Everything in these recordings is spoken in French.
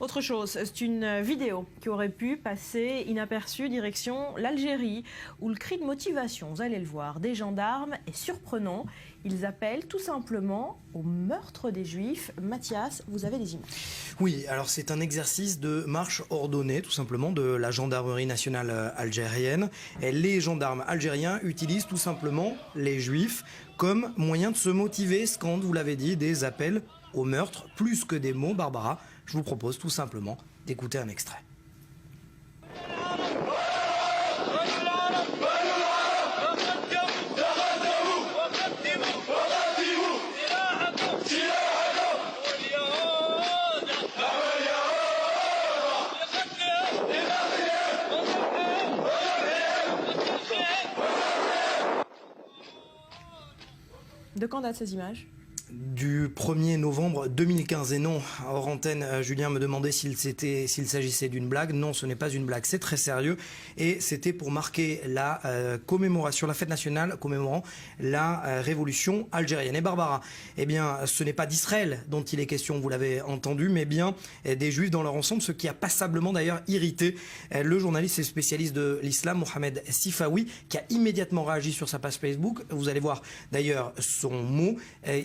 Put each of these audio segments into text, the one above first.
Autre chose, c'est une vidéo qui aurait pu passer inaperçue direction l'Algérie, où le cri de motivation, vous allez le voir, des gendarmes est surprenant. Ils appellent tout simplement au meurtre des Juifs. Mathias, vous avez des images. Oui, alors c'est un exercice de marche ordonnée, tout simplement, de la gendarmerie nationale algérienne. Et les gendarmes algériens utilisent tout simplement les Juifs comme moyen de se motiver, scandent, vous l'avez dit, des appels au meurtre, plus que des mots. Barbara, je vous propose tout simplement d'écouter un extrait. De quand datent ces images ? Du 1er novembre 2015. Et non, hors antenne, Julien me demandait s'il s'agissait d'une blague. Non, ce n'est pas une blague, c'est très sérieux. Et c'était pour marquer la commémoration, la fête nationale commémorant la révolution algérienne. Et Barbara, eh bien, ce n'est pas d'Israël dont il est question, vous l'avez entendu, mais bien des Juifs dans leur ensemble, ce qui a passablement d'ailleurs irrité le journaliste et spécialiste de l'islam, Mohamed Sifawi, qui a immédiatement réagi sur sa page Facebook. Vous allez voir d'ailleurs son mot.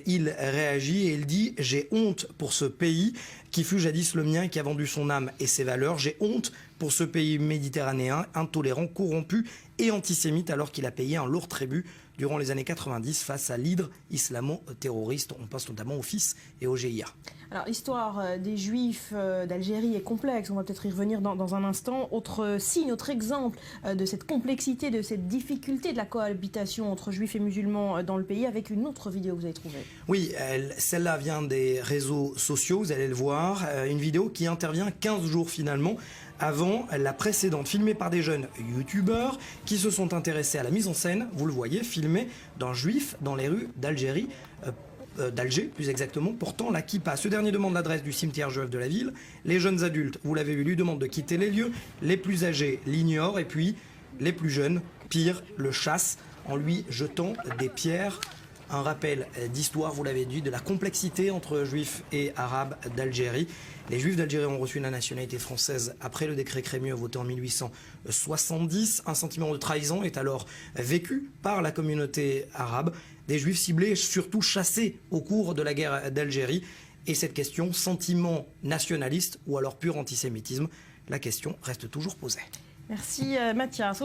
Il réagit et il dit « J'ai honte pour ce pays qui fut jadis le mien, qui a vendu son âme et ses valeurs. J'ai honte pour ce pays méditerranéen, intolérant, corrompu et antisémite, alors qu'il a payé un lourd tribut durant les années 90 face à l'hydre islamo-terroriste. » On pense notamment au FIS et au GIA. Alors l'histoire des Juifs d'Algérie est complexe, on va peut-être y revenir dans un instant. Autre signe, autre exemple de cette complexité, de cette difficulté de la cohabitation entre Juifs et musulmans dans le pays, avec une autre vidéo que vous avez trouvée. Oui, celle-là vient des réseaux sociaux, vous allez le voir. Une vidéo qui intervient 15 jours finalement avant la précédente, filmée par des jeunes youtubeurs qui se sont intéressés à la mise en scène, vous le voyez, filmée d'un juif dans les rues d'Algérie, d'Alger plus exactement, portant la kippa. Ce dernier demande l'adresse du cimetière juif de la ville. Les jeunes adultes, vous l'avez vu, lui demandent de quitter les lieux. Les plus âgés l'ignorent et puis les plus jeunes, pire, le chassent en lui jetant des pierres. Un rappel d'histoire, vous l'avez dit, de la complexité entre juifs et arabes d'Algérie. Les juifs d'Algérie ont reçu la nationalité française après le décret Crémieux voté en 1870. Un sentiment de trahison est alors vécu par la communauté arabe. Des juifs ciblés, surtout chassés au cours de la guerre d'Algérie. Et cette question, sentiment nationaliste ou alors pur antisémitisme, la question reste toujours posée. Merci Mathias.